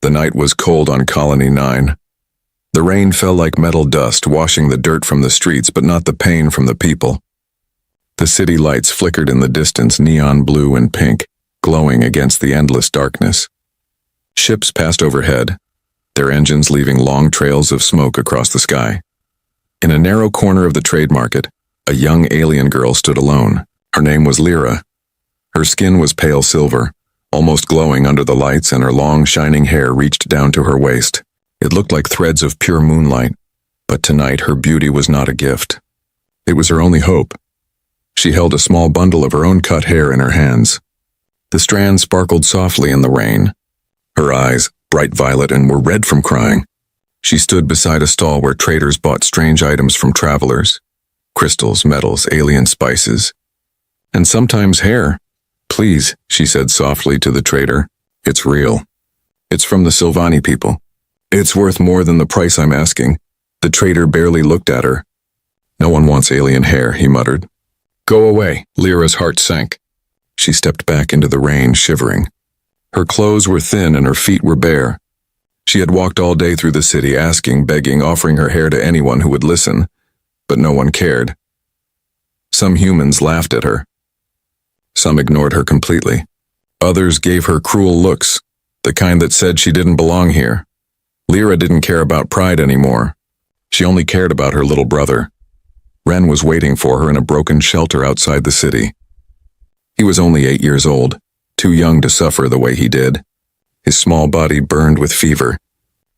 The night was cold on Colony 9. The rain fell like metal dust, washing the dirt from the streets, but not the pain from the people. The city lights flickered in the distance, neon blue and pink, glowing against the endless darkness. Ships passed overhead, their engines leaving long trails of smoke across the sky. In a narrow corner of the trade market, a young alien girl stood alone. Her name was Lyra. Her skin was pale silver, almost glowing under the lights, and her long, shining hair reached down to her waist. It looked like threads of pure moonlight, but tonight her beauty was not a gift. It was her only hope. She held a small bundle of her own cut hair in her hands. The strands sparkled softly in the rain. Her eyes, bright violet, and were red from crying. She stood beside a stall where traders bought strange items from travelers. Crystals, metals, alien spices, and sometimes hair. "Please," she said softly to the trader. "It's real. It's from the Sylvani people. It's worth more than the price I'm asking." The trader barely looked at her. "No one wants alien hair," he muttered. "Go away." Lyra's heart sank. She stepped back into the rain, shivering. Her clothes were thin and her feet were bare. She had walked all day through the city, asking, begging, offering her hair to anyone who would listen, but no one cared. Some humans laughed at her. Some ignored her completely. Others gave her cruel looks, the kind that said she didn't belong here. Lyra didn't care about pride anymore. She only cared about her little brother. Ren was waiting for her in a broken shelter outside the city. He was only 8 years old, too young to suffer the way he did. His small body burned with fever.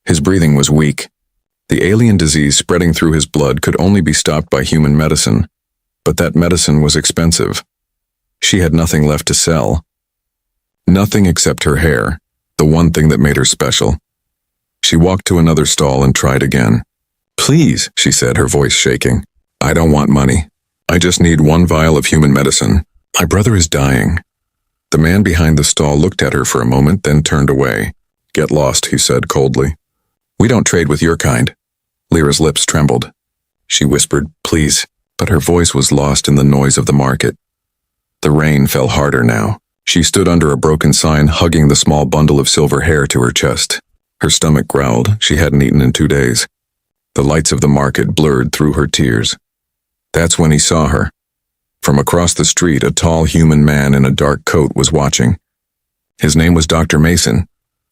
His breathing was weak. The alien disease spreading through his blood could only be stopped by human medicine, but that medicine was expensive. She had nothing left to sell. Nothing except her hair, the one thing that made her special. She walked to another stall and tried again. "Please," she said, her voice shaking. "I don't want money. I just need one vial of human medicine. My brother is dying." The man behind the stall looked at her for a moment, then turned away. "Get lost," he said coldly. "We don't trade with your kind." Lyra's lips trembled. She whispered, "Please," but her voice was lost in the noise of the market. The rain fell harder now. She stood under a broken sign, hugging the small bundle of silver hair to her chest. Her stomach growled. She hadn't eaten in 2 days. The lights of the market blurred through her tears. That's when he saw her. From across the street, a tall human man in a dark coat was watching. His name was Dr. Mason.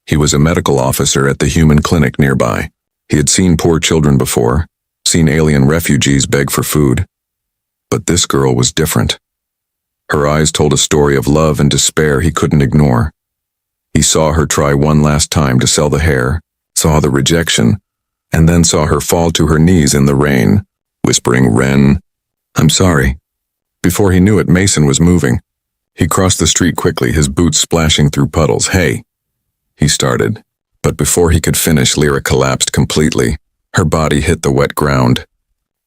He was a medical officer at the human clinic nearby. He had seen poor children before, seen alien refugees beg for food. But this girl was different. Her eyes told a story of love and despair he couldn't ignore. He saw her try one last time to sell the hair, saw the rejection, and then saw her fall to her knees in the rain, whispering, "Ren, I'm sorry." Before he knew it, Mason was moving. He crossed the street quickly, his boots splashing through puddles. "Hey," he started. But before he could finish, Lyra collapsed completely. Her body hit the wet ground,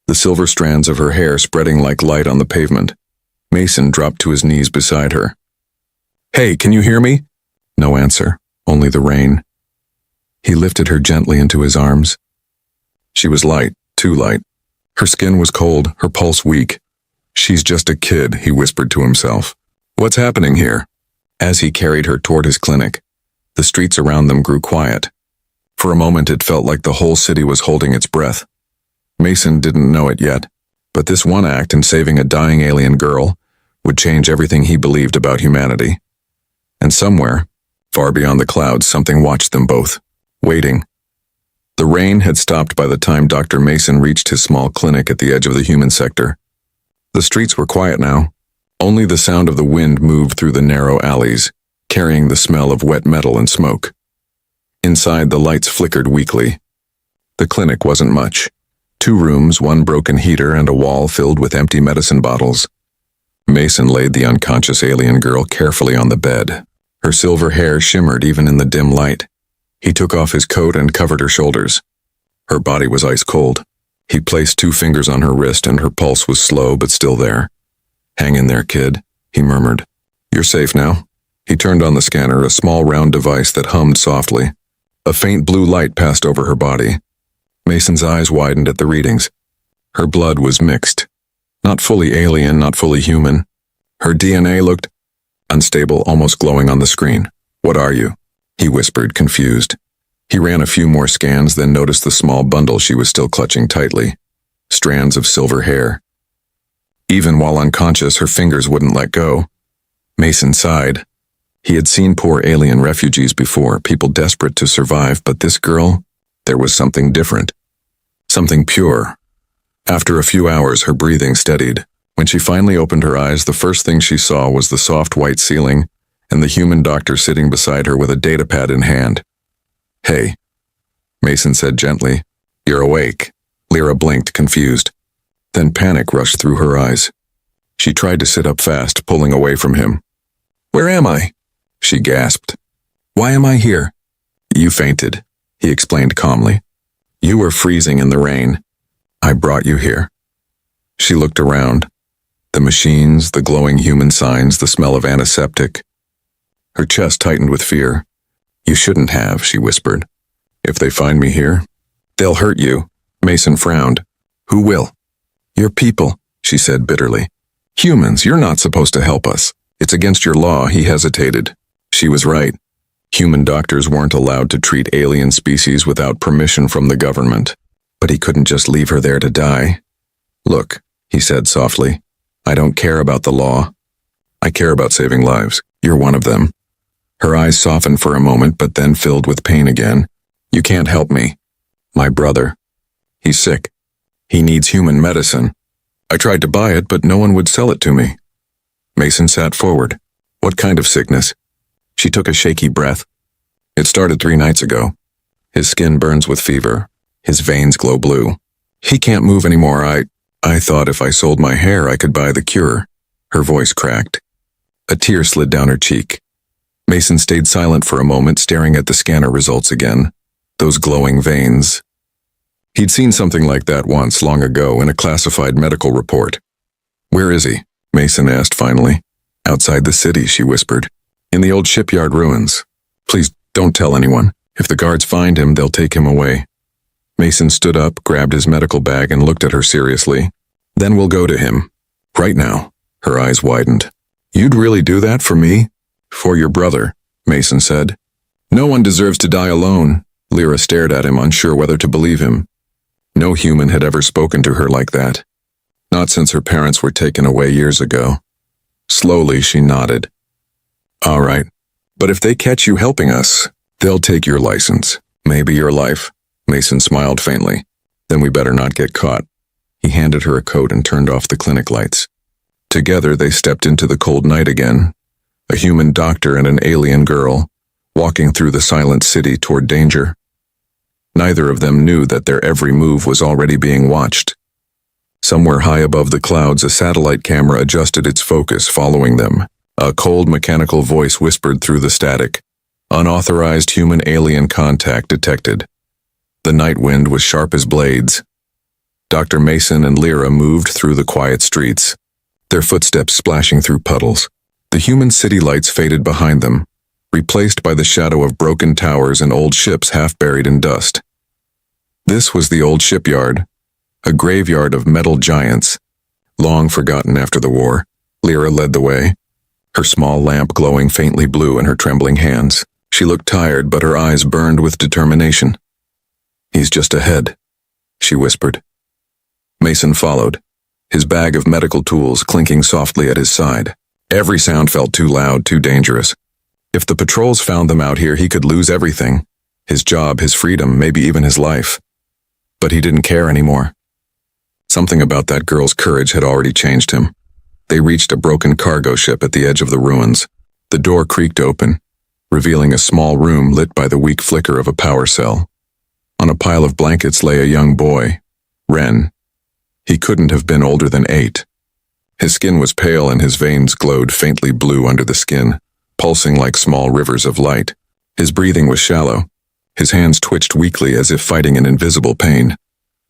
the silver strands of her hair spreading like light on the pavement. Mason dropped to his knees beside her. "Hey, can you hear me?" No answer, only the rain. He lifted her gently into his arms. She was light, too light. Her skin was cold, her pulse weak. "She's just a kid," he whispered to himself. "What's happening here?" As he carried her toward his clinic, the streets around them grew quiet. For a moment it felt like the whole city was holding its breath. Mason didn't know it yet, but this one act in saving a dying alien girl would change everything he believed about humanity. And somewhere, far beyond the clouds, something watched them both, waiting. The rain had stopped by the time Dr. Mason reached his small clinic at the edge of the human sector. The streets were quiet now. Only the sound of the wind moved through the narrow alleys, carrying the smell of wet metal and smoke. Inside, the lights flickered weakly. The clinic wasn't much. 2 rooms, 1 broken heater, and a wall filled with empty medicine bottles. Mason laid the unconscious alien girl carefully on the bed. Her silver hair shimmered even in the dim light. He took off his coat and covered her shoulders. Her body was ice cold. He placed 2 fingers on her wrist and her pulse was slow but still there. "Hang in there, kid," he murmured. "You're safe now." He turned on the scanner, a small round device that hummed softly. A faint blue light passed over her body. Mason's eyes widened at the readings. Her blood was mixed. Not fully alien, not fully human. Her DNA looked unstable, almost glowing on the screen. "What are you?" he whispered, confused. He ran a few more scans, then noticed the small bundle she was still clutching tightly. Strands of silver hair. Even while unconscious, her fingers wouldn't let go. Mason sighed. He had seen poor alien refugees before, people desperate to survive, but this girl, there was something different. Something pure. After a few hours, her breathing steadied. When she finally opened her eyes, the first thing she saw was the soft white ceiling and the human doctor sitting beside her with a datapad in hand. "Hey," Mason said gently. "You're awake." Lyra blinked, confused. Then panic rushed through her eyes. She tried to sit up fast, pulling away from him. "Where am I?" she gasped. "Why am I here?" "You fainted," he explained calmly. "You were freezing in the rain. I brought you here." She looked around. The machines, the glowing human signs, the smell of antiseptic. Her chest tightened with fear. "You shouldn't have," she whispered. "If they find me here, they'll hurt you." Mason frowned. "Who will?" "Your people," she said bitterly. "Humans, you're not supposed to help us. It's against your law." He hesitated. She was right. Human doctors weren't allowed to treat alien species without permission from the government. But he couldn't just leave her there to die. "Look," he said softly, "I don't care about the law. I care about saving lives. You're one of them." Her eyes softened for a moment, but then filled with pain again. "You can't help me. My brother. He's sick. He needs human medicine. I tried to buy it, but no one would sell it to me." Mason sat forward. "What kind of sickness?" She took a shaky breath. "It started 3 nights ago. His skin burns with fever. His veins glow blue. He can't move anymore. I thought if I sold my hair, I could buy the cure." Her voice cracked. A tear slid down her cheek. Mason stayed silent for a moment, staring at the scanner results again. Those glowing veins. He'd seen something like that once, long ago, in a classified medical report. "Where is he?" Mason asked finally. "Outside the city," she whispered. "In the old shipyard ruins. Please don't tell anyone. If the guards find him, they'll take him away." Mason stood up, grabbed his medical bag, and looked at her seriously. "Then we'll go to him. Right now." Her eyes widened. "You'd really do that for me?" "For your brother," Mason said. "No one deserves to die alone." Lyra stared at him, unsure whether to believe him. No human had ever spoken to her like that. Not since her parents were taken away years ago. Slowly, she nodded. "All right. But if they catch you helping us, they'll take your license. Maybe your life." Mason smiled faintly. "Then we better not get caught." He handed her a coat and turned off the clinic lights. Together, they stepped into the cold night again. A human doctor and an alien girl, walking through the silent city toward danger. Neither of them knew that their every move was already being watched. Somewhere high above the clouds, a satellite camera adjusted its focus, following them. A cold mechanical voice whispered through the static. "Unauthorized human-alien contact detected." The night wind was sharp as blades. Dr. Mason and Lyra moved through the quiet streets, their footsteps splashing through puddles. The human city lights faded behind them, replaced by the shadow of broken towers and old ships half buried in dust. This was the old shipyard, a graveyard of metal giants, long forgotten after the war. Lyra led the way, her small lamp glowing faintly blue in her trembling hands. She looked tired, but her eyes burned with determination. "He's just ahead," she whispered. Mason followed, his bag of medical tools clinking softly at his side. Every sound felt too loud, too dangerous. If the patrols found them out here, he could lose everything. His job, his freedom, maybe even his life. But he didn't care anymore. Something about that girl's courage had already changed him. They reached a broken cargo ship at the edge of the ruins. The door creaked open, revealing a small room lit by the weak flicker of a power cell. On a pile of blankets lay a young boy, Ren. He couldn't have been older than 8. His skin was pale and his veins glowed faintly blue under the skin, pulsing like small rivers of light. His breathing was shallow. His hands twitched weakly as if fighting an invisible pain.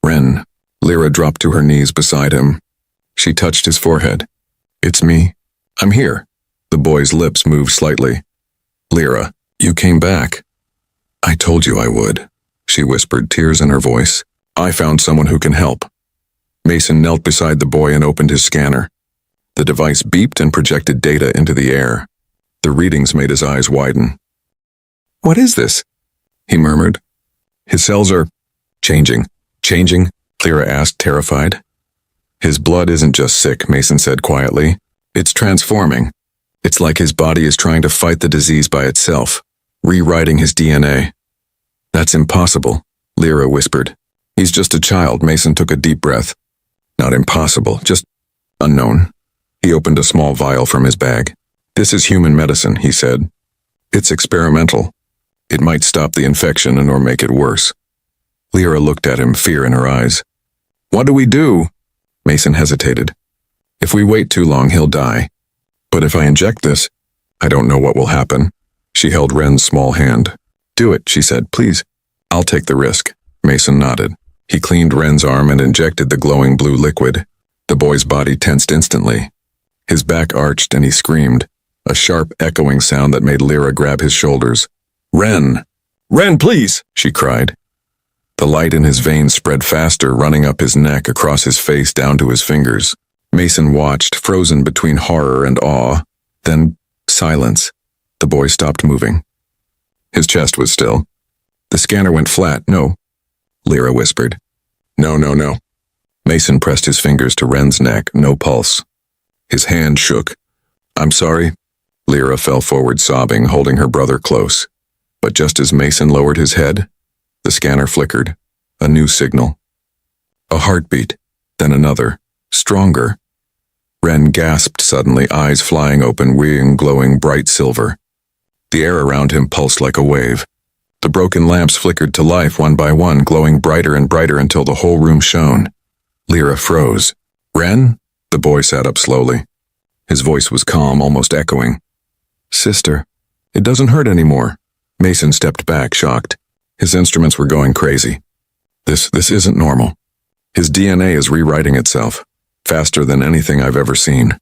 "Ren." Lyra dropped to her knees beside him. She touched his forehead. "It's me. I'm here." The boy's lips moved slightly. "Lyra, you came back." "I told you I would," she whispered, tears in her voice. "I found someone who can help." Mason knelt beside the boy and opened his scanner. The device beeped and projected data into the air. The readings made his eyes widen. "What is this?" he murmured, His cells are changing. Changing? Lyra asked, terrified. His blood isn't just sick, Mason said quietly. It's transforming. It's like his body is trying to fight the disease by itself, rewriting his DNA. That's impossible, Lyra whispered. He's just a child. Mason took a deep breath. Not impossible, just unknown. He opened a small vial from his bag. This is human medicine, he said. It's experimental. It might stop the infection and or make it worse. Lyra looked at him, fear in her eyes. What do we do? Mason hesitated. If we wait too long, he'll die. But if I inject this, I don't know what will happen. She held Ren's small hand. Do it, she said, please. I'll take the risk. Mason nodded. He cleaned Ren's arm and injected the glowing blue liquid. The boy's body tensed instantly. His back arched and he screamed, a sharp, echoing sound that made Lyra grab his shoulders. Ren! Ren, please! She cried. The light in his veins spread faster, running up his neck, across his face, down to his fingers. Mason watched, frozen between horror and awe. Then, silence. The boy stopped moving. His chest was still. The scanner went flat. No, Lyra whispered. No, no, no. Mason pressed his fingers to Ren's neck. No pulse. His hand shook. I'm sorry. Lyra fell forward, sobbing, holding her brother close. But just as Mason lowered his head, the scanner flickered. A new signal. A heartbeat. Then another. Stronger. Ren gasped suddenly, eyes flying open, wing glowing bright silver. The air around him pulsed like a wave. The broken lamps flickered to life one by one, glowing brighter and brighter until the whole room shone. Lyra froze. Ren? The boy sat up slowly. His voice was calm, almost echoing. Sister, it doesn't hurt anymore. Mason stepped back, shocked. His instruments were going crazy. This isn't normal. His DNA is rewriting itself, faster than anything I've ever seen.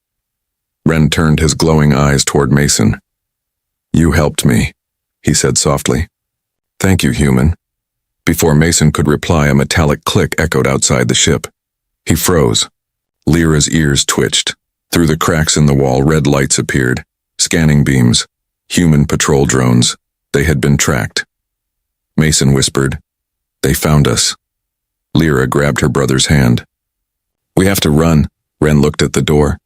Ren turned his glowing eyes toward Mason. You helped me, he said softly. Thank you, human. Before Mason could reply, a metallic click echoed outside the ship. He froze. Lyra's ears twitched. Through the cracks in the wall, red lights appeared. Scanning beams. Human patrol drones. They had been tracked. Mason whispered, They found us. Lyra grabbed her brother's hand. We have to run. Ren looked at the door.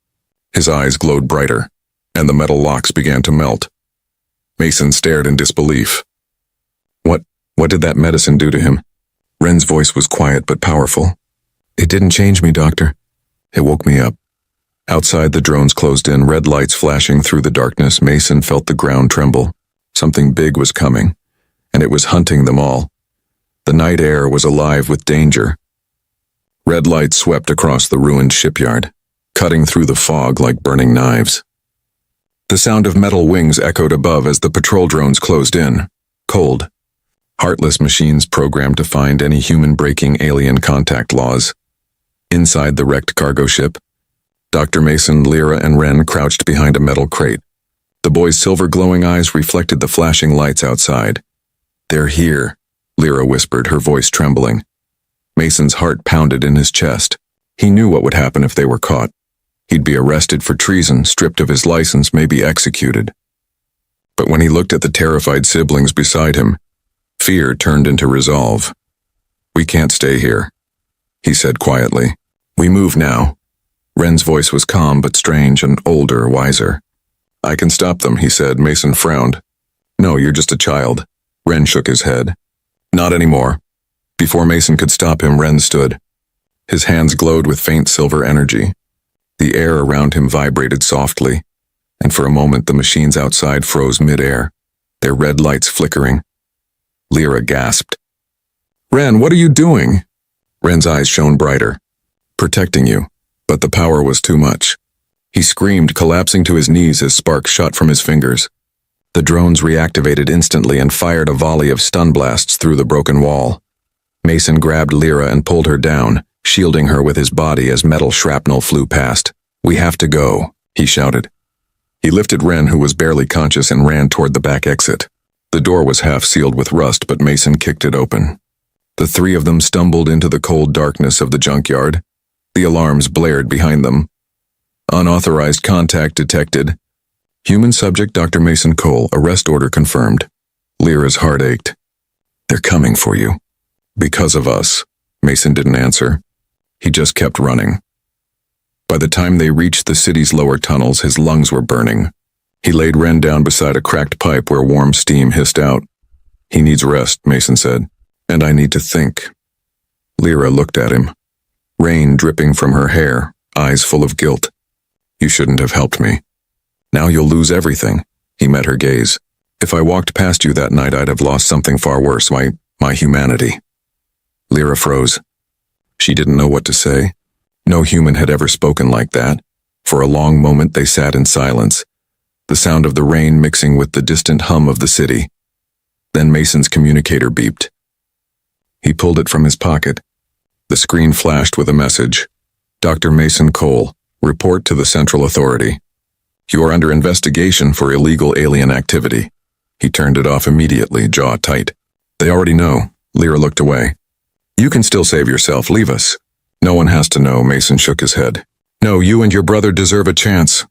His eyes glowed brighter, and the metal locks began to melt. Mason stared in disbelief. What did that medicine do to him? Ren's voice was quiet but powerful. It didn't change me, Doctor. It woke me up. Outside, the drones closed in, red lights flashing through the darkness. Mason felt the ground tremble. Something big was coming, and it was hunting them all. The night air was alive with danger. Red lights swept across the ruined shipyard, cutting through the fog like burning knives. The sound of metal wings echoed above as the patrol drones closed in, cold. Heartless machines programmed to find any human breaking alien contact laws. Inside the wrecked cargo ship, Dr. Mason, Lyra, and Ren crouched behind a metal crate. The boy's silver glowing eyes reflected the flashing lights outside. They're here, Lyra whispered, her voice trembling. Mason's heart pounded in his chest. He knew what would happen if they were caught. He'd be arrested for treason, stripped of his license, maybe executed. But when he looked at the terrified siblings beside him, fear turned into resolve. We can't stay here, he said quietly. We move now. Ren's voice was calm but strange, and older, wiser. I can stop them, he said. Mason frowned. No, you're just a child. Ren shook his head. Not anymore. Before Mason could stop him, Ren stood. His hands glowed with faint silver energy. The air around him vibrated softly, and for a moment the machines outside froze mid-air, their red lights flickering. Lyra gasped. Ren, what are you doing? Ren's eyes shone brighter. Protecting you, but the power was too much. He screamed, collapsing to his knees as sparks shot from his fingers. The drones reactivated instantly and fired a volley of stun blasts through the broken wall. Mason grabbed Lyra and pulled her down, shielding her with his body as metal shrapnel flew past. We have to go, he shouted. He lifted Ren, who was barely conscious, and ran toward the back exit. The door was half sealed with rust, but Mason kicked it open. The three of them stumbled into the cold darkness of the junkyard. The alarms blared behind them. Unauthorized contact detected. Human subject Dr. Mason Cole, arrest order confirmed. Lyra's heart ached. They're coming for you, Because of us. Mason didn't answer. He just kept running. By the time they reached the city's lower tunnels, his lungs were burning. He laid Ren down beside a cracked pipe where warm steam hissed out. He needs rest, Mason said, and I need to think. Lyra looked at him. Rain dripping from her hair, eyes full of guilt. You shouldn't have helped me. Now you'll lose everything. He met her gaze. If I walked past you that night, I'd have lost something far worse, my humanity. Lyra froze. She didn't know what to say. No human had ever spoken like that. For a long moment they sat in silence, the sound of the rain mixing with the distant hum of the city. Then Mason's communicator beeped. He pulled it from his pocket. The screen flashed with a message. Dr. Mason Cole, report to the Central Authority. You are under investigation for illegal alien activity. He turned it off immediately, jaw tight. They already know. Lyra looked away. You can still save yourself. Leave us. No one has to know. Mason shook his head. No, you and your brother deserve a chance.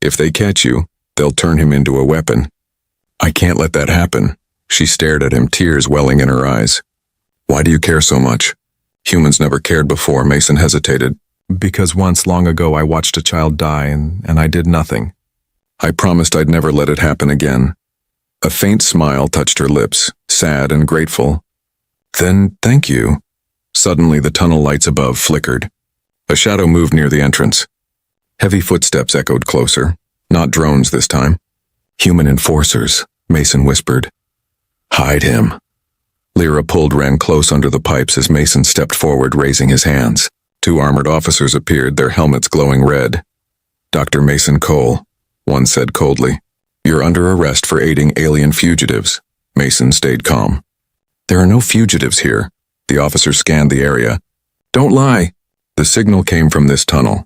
If they catch you, they'll turn him into a weapon. I can't let that happen. She stared at him, tears welling in her eyes. Why do you care so much? Humans never cared before. Mason hesitated. Because once long ago I watched a child die and I did nothing. I promised I'd never let it happen again. A faint smile touched her lips, sad and grateful. Then, thank you. Suddenly the tunnel lights above flickered. A shadow moved near the entrance. Heavy footsteps echoed closer. Not drones this time. Human enforcers, Mason whispered. Hide him. Lyra pulled Ren close under the pipes as Mason stepped forward, raising his hands. 2 armored officers appeared, their helmets glowing red. Dr. Mason Cole, one said coldly. You're under arrest for aiding alien fugitives. Mason stayed calm. There are no fugitives here. The officer scanned the area. Don't lie. The signal came from this tunnel.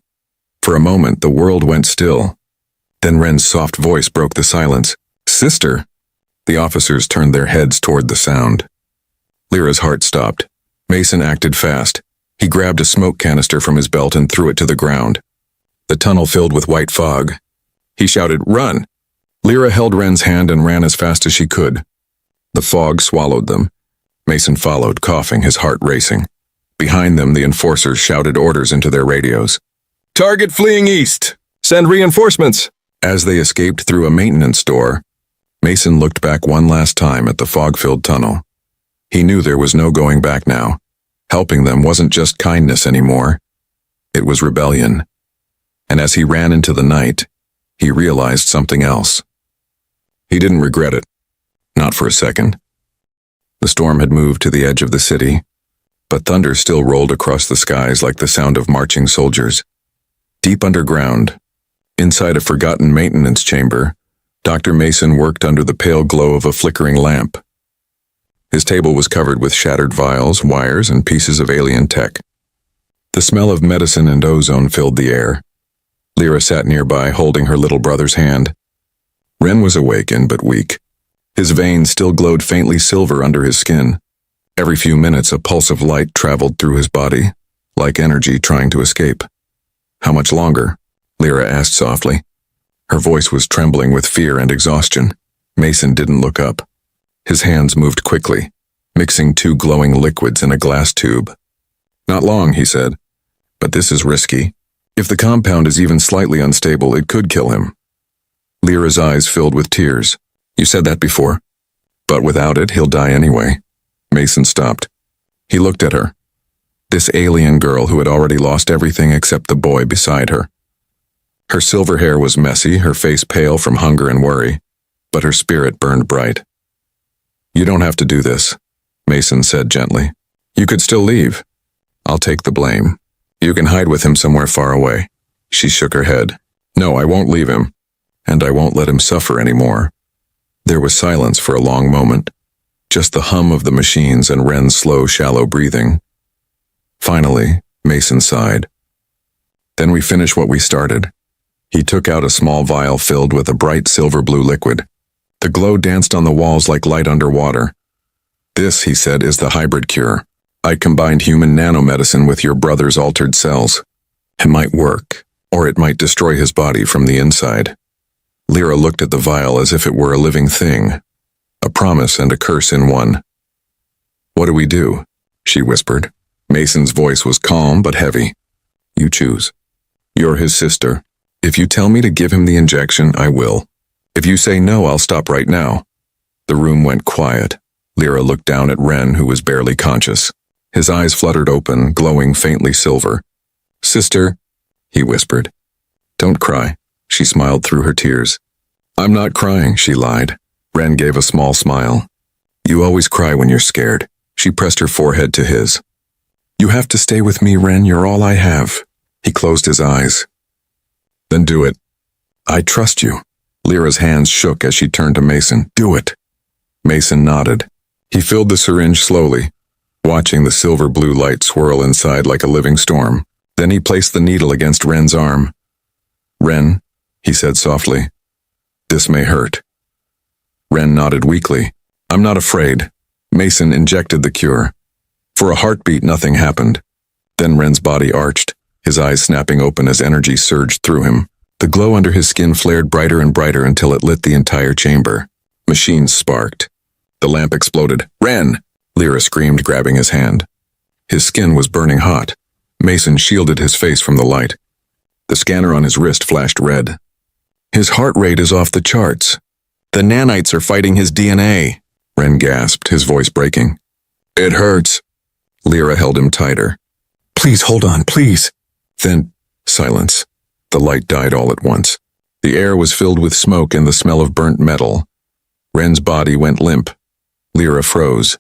For a moment, the world went still. Then Ren's soft voice broke the silence. Sister! The officers turned their heads toward the sound. Lyra's heart stopped. Mason acted fast. He grabbed a smoke canister from his belt and threw it to the ground. The tunnel filled with white fog. He shouted, Run! Lyra held Ren's hand and ran as fast as she could. The fog swallowed them. Mason followed, coughing, his heart racing. Behind them, the enforcers shouted orders into their radios. Target fleeing east! Send reinforcements! As they escaped through a maintenance door, Mason looked back one last time at the fog-filled tunnel. He knew there was no going back now. Helping them wasn't just kindness anymore. It was rebellion. And as he ran into the night, he realized something else. He didn't regret it. Not for a second. The storm had moved to the edge of the city, but thunder still rolled across the skies like the sound of marching soldiers. Deep underground, inside a forgotten maintenance chamber, Dr. Mason worked under the pale glow of a flickering lamp. His table was covered with shattered vials, wires, and pieces of alien tech. The smell of medicine and ozone filled the air. Lyra sat nearby, holding her little brother's hand. Ren was awakened but weak. His veins still glowed faintly silver under his skin. Every few minutes, a pulse of light traveled through his body, like energy trying to escape. How much longer? Lyra asked softly. Her voice was trembling with fear and exhaustion. Mason didn't look up. His hands moved quickly, mixing 2 glowing liquids in a glass tube. Not long, he said, but this is risky. If the compound is even slightly unstable, it could kill him. Lyra's eyes filled with tears. You said that before. But without it, he'll die anyway. Mason stopped. He looked at her. This alien girl who had already lost everything except the boy beside her. Her silver hair was messy, her face pale from hunger and worry, but her spirit burned bright. You don't have to do this, Mason said gently. You could still leave. I'll take the blame. You can hide with him somewhere far away. She shook her head. No, I won't leave him, and I won't let him suffer anymore. There was silence for a long moment, just the hum of the machines and Ren's slow, shallow breathing. Finally, Mason sighed. Then we finish what we started. He took out a small vial filled with a bright silver-blue liquid. The glow danced on the walls like light underwater. This, he said, is the hybrid cure. I combined human nanomedicine with your brother's altered cells. It might work, or it might destroy his body from the inside. Lyra looked at the vial as if it were a living thing, a promise and a curse in one. What do we do? she whispered. Mason's voice was calm but heavy. You choose. You're his sister. If you tell me to give him the injection, I will. If you say no, I'll stop right now. The room went quiet. Lyra looked down at Ren, who was barely conscious. His eyes fluttered open, glowing faintly silver. Sister, he whispered. Don't cry. She smiled through her tears. I'm not crying, she lied. Ren gave a small smile. You always cry when you're scared. She pressed her forehead to his. You have to stay with me, Ren. You're all I have. He closed his eyes. Then do it. I trust you. Lyra's hands shook as she turned to Mason. Do it. Mason nodded. He filled the syringe slowly, watching the silver-blue light swirl inside like a living storm. Then he placed the needle against Ren's arm. Ren, he said softly, this may hurt. Ren nodded weakly. I'm not afraid. Mason injected the cure. For a heartbeat, nothing happened. Then Ren's body arched, his eyes snapping open as energy surged through him. The glow under his skin flared brighter and brighter until it lit the entire chamber. Machines sparked. The lamp exploded. Ren! Lyra screamed, grabbing his hand. His skin was burning hot. Mason shielded his face from the light. The scanner on his wrist flashed red. His heart rate is off the charts. The nanites are fighting his DNA. Ren gasped, his voice breaking. It hurts. Lyra held him tighter. Please hold on, please. Then, silence. The light died all at once. The air was filled with smoke and the smell of burnt metal. Ren's body went limp. Lyra froze.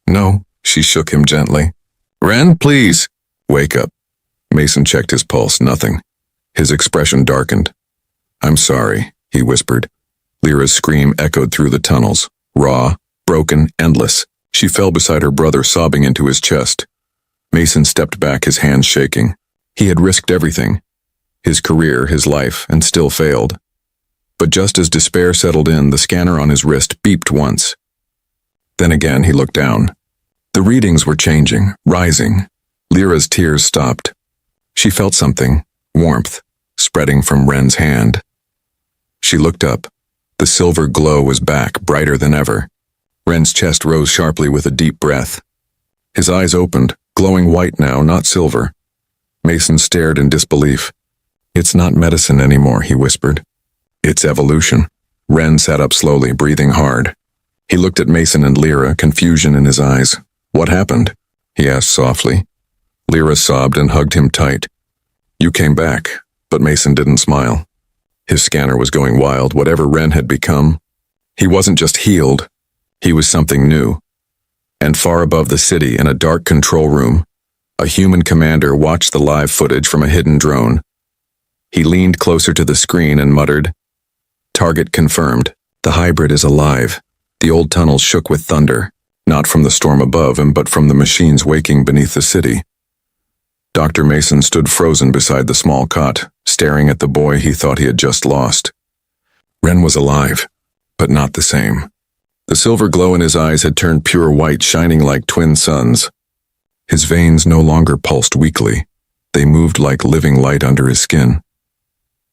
No, she shook him gently. Ren, please. Wake up. Mason checked his pulse, nothing. His expression darkened. I'm sorry, he whispered. Lyra's scream echoed through the tunnels, raw, broken, endless. She fell beside her brother, sobbing into his chest. Mason stepped back, his hands shaking. He had risked everything. His career, his life, and still failed. But just as despair settled in, the scanner on his wrist beeped once. Then again he looked down. The readings were changing, rising. Lyra's tears stopped. She felt something, warmth, spreading from Ren's hand. She looked up. The silver glow was back, brighter than ever. Ren's chest rose sharply with a deep breath. His eyes opened, glowing white now, not silver. Mason stared in disbelief. It's not medicine anymore, he whispered. It's evolution. Ren sat up slowly, breathing hard. He looked at Mason and Lyra, confusion in his eyes. What happened? He asked softly. Lyra sobbed and hugged him tight. You came back, but Mason didn't smile. His scanner was going wild, whatever Ren had become. He wasn't just healed, he was something new. And far above the city, in a dark control room, a human commander watched the live footage from a hidden drone. He leaned closer to the screen and muttered, Target confirmed. The hybrid is alive. The old tunnels shook with thunder, not from the storm above him, but from the machines waking beneath the city. Dr. Mason stood frozen beside the small cot, staring at the boy he thought he had just lost. Ren was alive, but not the same. The silver glow in his eyes had turned pure white, shining like twin suns. His veins no longer pulsed weakly. They moved like living light under his skin.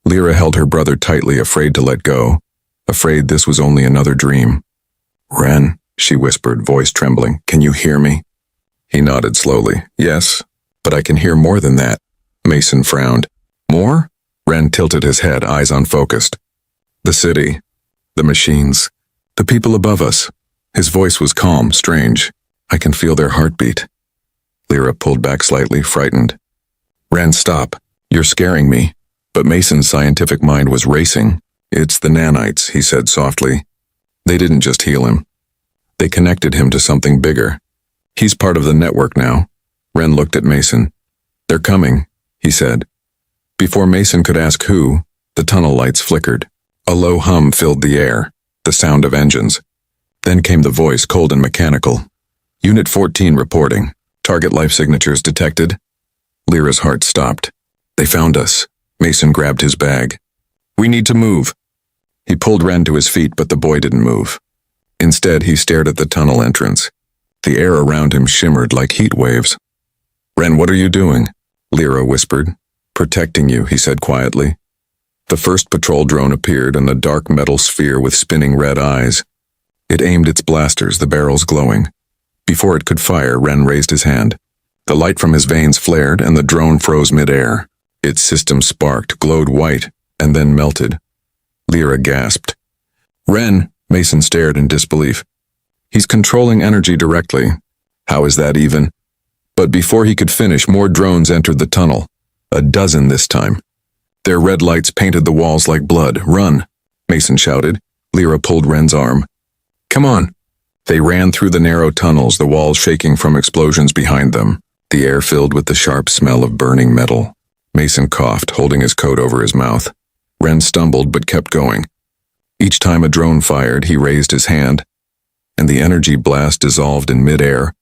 Lyra held her brother tightly, afraid to let go, afraid this was only another dream. Ren, she whispered, voice trembling, can you hear me? He nodded slowly. Yes, but I can hear more than that. Mason frowned. More? Ren tilted his head, eyes unfocused. The city, the machines, the people above us. His voice was calm, strange. I can feel their heartbeat. Lyra pulled back slightly, frightened. Ren, stop. You're scaring me. But Mason's scientific mind was racing. It's the nanites, he said softly. They didn't just heal him. They connected him to something bigger. He's part of the network now. Ren looked at Mason. They're coming, he said. Before Mason could ask who, the tunnel lights flickered. A low hum filled the air, the sound of engines. Then came the voice, cold and mechanical. Unit 14 reporting. Target life signatures detected. Lyra's heart stopped. They found us. Mason grabbed his bag. We need to move. He pulled Ren to his feet, but the boy didn't move. Instead, he stared at the tunnel entrance. The air around him shimmered like heat waves. Ren, what are you doing? Lyra whispered. Protecting you, he said quietly. The first patrol drone appeared in a dark metal sphere with spinning red eyes. It aimed its blasters, the barrels glowing. Before it could fire, Ren raised his hand. The light from his veins flared, and the drone froze mid-air. Its system sparked, glowed white, and then melted. Lyra gasped. Ren, Mason stared in disbelief. He's controlling energy directly. How is that even? But before he could finish, more drones entered the tunnel. A dozen this time. Their red lights painted the walls like blood. Run, Mason shouted. Lyra pulled Ren's arm. Come on. They ran through the narrow tunnels, the walls shaking from explosions behind them, the air filled with the sharp smell of burning metal. Mason coughed, holding his coat over his mouth. Ren stumbled but kept going. Each time a drone fired, he raised his hand, and the energy blast dissolved in mid-air,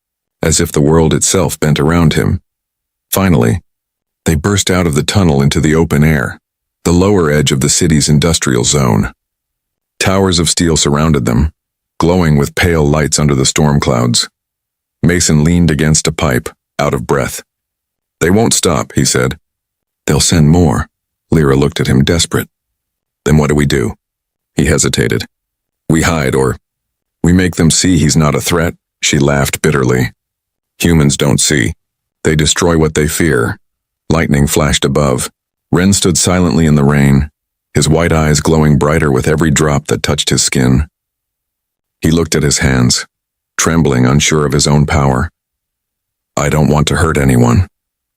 as if the world itself bent around him. Finally, they burst out of the tunnel into the open air, the lower edge of the city's industrial zone. Towers of steel surrounded them, glowing with pale lights under the storm clouds. Mason leaned against a pipe, out of breath. They won't stop, he said. They'll send more. Lyra looked at him, desperate. Then what do? He hesitated. We hide, or we make them see he's not a threat. She laughed bitterly. Humans don't see. They destroy what they fear. Lightning flashed above. Ren stood silently in the rain, his white eyes glowing brighter with every drop that touched his skin. He looked at his hands, trembling, unsure of his own power. I don't want to hurt anyone,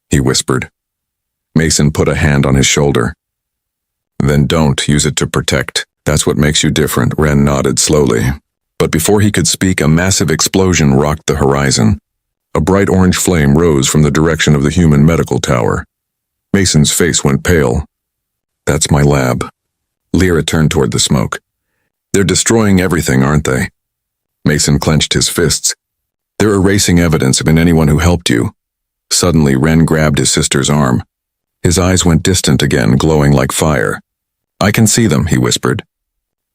he whispered. Mason put a hand on his shoulder. Then don't use it to protect. That's what makes you different, Ren nodded slowly. But before he could speak, a massive explosion rocked the horizon. A bright orange flame rose from the direction of the human medical tower. Mason's face went pale. That's my lab. Lyra turned toward the smoke. They're destroying everything, aren't they? Mason clenched his fists. They're erasing evidence of anyone who helped you. Suddenly, Ren grabbed his sister's arm. His eyes went distant again, glowing like fire. I can see them, he whispered.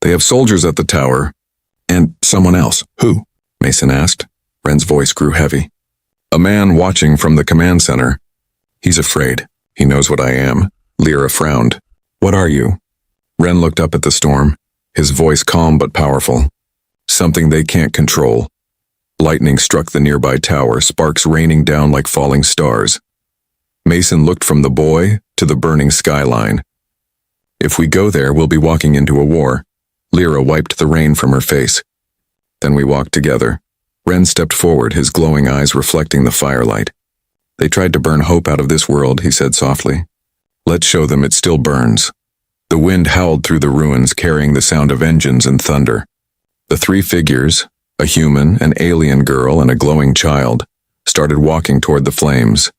They have soldiers at the tower. And someone else. Who? Mason asked. Ren's voice grew heavy. A man watching from the command center. He's afraid. He knows what I am. Lyra frowned. What are you? Ren looked up at the storm, his voice calm but powerful. Something they can't control. Lightning struck the nearby tower, sparks raining down like falling stars. Mason looked from the boy to the burning skyline. If we go there, we'll be walking into a war. Lyra wiped the rain from her face. Then we walked together. Ren stepped forward, his glowing eyes reflecting the firelight. They tried to burn hope out of this world, he said softly. Let's show them it still burns. The wind howled through the ruins, carrying the sound of engines and thunder. The three figures, a human, an alien girl, and a glowing child, started walking toward the flames.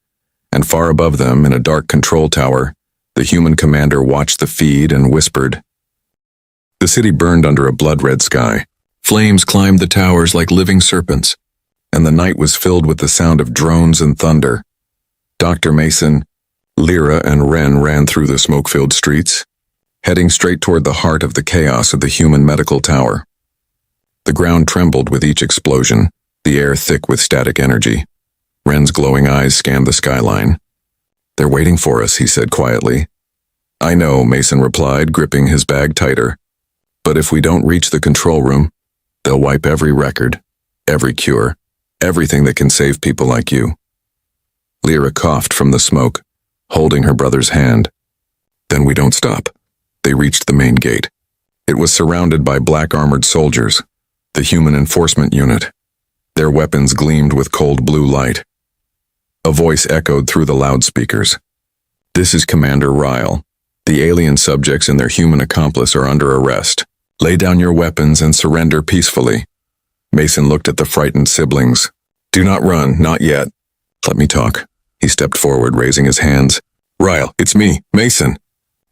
And far above them, in a dark control tower, the human commander watched the feed and whispered. The city burned under a blood-red sky. Flames climbed the towers like living serpents, and the night was filled with the sound of drones and thunder. Dr. Mason, Lyra, and Ren ran through the smoke-filled streets, heading straight toward the heart of the chaos of the human medical tower. The ground trembled with each explosion, the air thick with static energy. Ren's glowing eyes scanned the skyline. They're waiting for us, he said quietly. I know, Mason replied, gripping his bag tighter. But if we don't reach the control room, they'll wipe every record, every cure, everything that can save people like you. Lyra coughed from the smoke, holding her brother's hand. Then we don't stop. They reached the main gate. It was surrounded by black-armored soldiers, the human enforcement unit. Their weapons gleamed with cold blue light. A voice echoed through the loudspeakers. This is Commander Ryle. The alien subjects and their human accomplice are under arrest. Lay down your weapons and surrender peacefully. Mason looked at the frightened siblings. Do not run, not yet. Let me talk. He stepped forward, raising his hands. Ryle, it's me, Mason.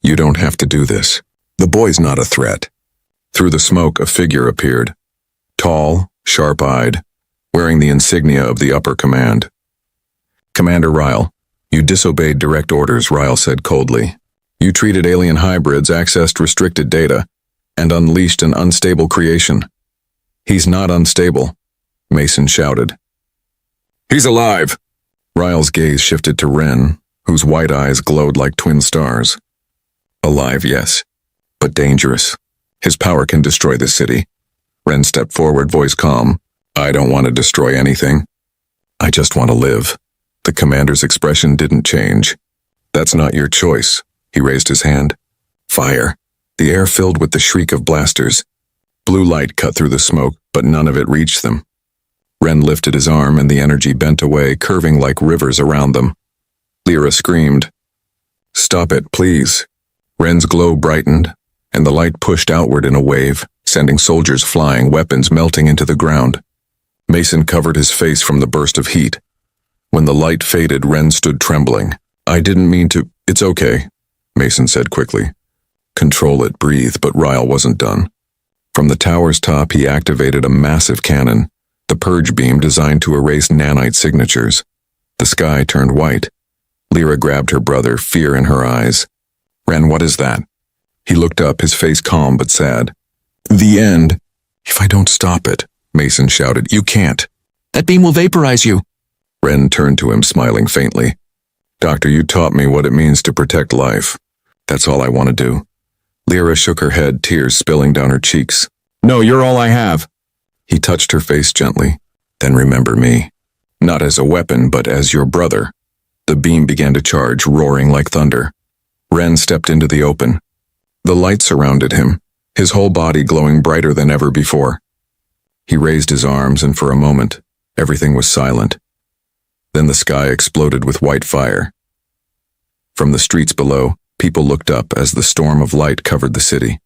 You don't have to do this. The boy's not a threat. Through the smoke, a figure appeared. Tall, sharp-eyed, wearing the insignia of the upper command. Commander Ryle, you disobeyed direct orders, Ryle said coldly. You treated alien hybrids, accessed restricted data, and unleashed an unstable creation. He's not unstable, Mason shouted. He's alive! Ryle's gaze shifted to Ren, whose white eyes glowed like twin stars. Alive, yes, but dangerous. His power can destroy the city. Ren stepped forward, voice calm. I don't want to destroy anything. I just want to live. The commander's expression didn't change. That's not your choice. He raised his hand. Fire. The air filled with the shriek of blasters. Blue light cut through the smoke, but none of it reached them. Ren lifted his arm and the energy bent away, curving like rivers around them. Lyra screamed. Stop it, please. Ren's glow brightened, and the light pushed outward in a wave, sending soldiers flying, weapons melting into the ground. Mason covered his face from the burst of heat. When the light faded, Ren stood trembling. I didn't mean to. It's okay, Mason said quickly. Control it, breathe, but Ryle wasn't done. From the tower's top, he activated a massive cannon, the purge beam designed to erase nanite signatures. The sky turned white. Lyra grabbed her brother, fear in her eyes. Ren, what is that? He looked up, his face calm but sad. The end. If I don't stop it, Mason shouted. You can't. That beam will vaporize you. Ren turned to him, smiling faintly. Doctor, you taught me what it means to protect life. That's all I want to do. Lyra shook her head, tears spilling down her cheeks. No, you're all I have. He touched her face gently. Then remember me. Not as a weapon, but as your brother. The beam began to charge, roaring like thunder. Ren stepped into the open. The light surrounded him, his whole body glowing brighter than ever before. He raised his arms, and for a moment, everything was silent. Then the sky exploded with white fire. From the streets below, people looked up as the storm of light covered the city.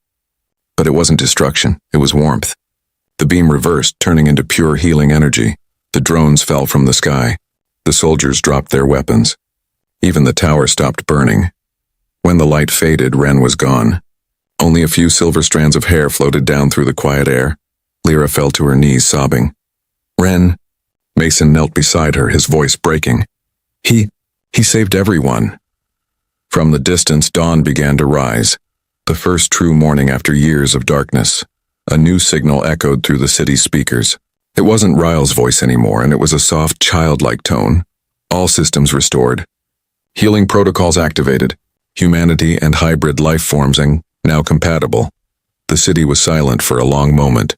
But it wasn't destruction, it was warmth. The beam reversed, turning into pure healing energy. The drones fell from the sky. The soldiers dropped their weapons. Even the tower stopped burning. When the light faded, Ren was gone. Only a few silver strands of hair floated down through the quiet air. Lyra fell to her knees, sobbing. Ren. Mason knelt beside her, his voice breaking. He saved everyone. From the distance, dawn began to rise. The first true morning after years of darkness. A new signal echoed through the city's speakers. It wasn't Ryle's voice anymore, and it was a soft, childlike tone. All systems restored. Healing protocols activated. Humanity and hybrid life forms now compatible. The city was silent for a long moment.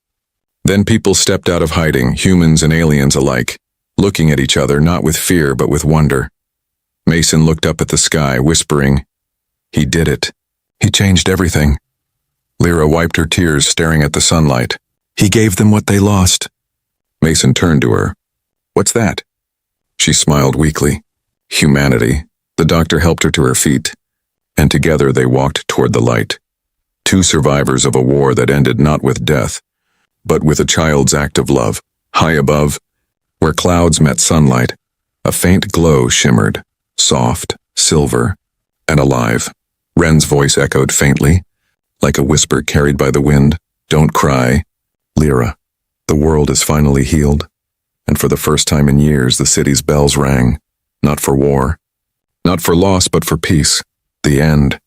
Then people stepped out of hiding, humans and aliens alike, looking at each other not with fear but with wonder. Mason looked up at the sky, whispering, He did it. He changed everything. Lyra wiped her tears, staring at the sunlight. He gave them what they lost. Mason turned to her. What's that? She smiled weakly. Humanity. The doctor helped her to her feet, and together they walked toward the light. Two survivors of a war that ended not with death, but with a child's act of love. High above, where clouds met sunlight, a faint glow shimmered, soft, silver, and alive. Ren's voice echoed faintly, like a whisper carried by the wind. Don't cry, Lyra. The world is finally healed, and for the first time in years the city's bells rang, not for war, not for loss but for peace. The end.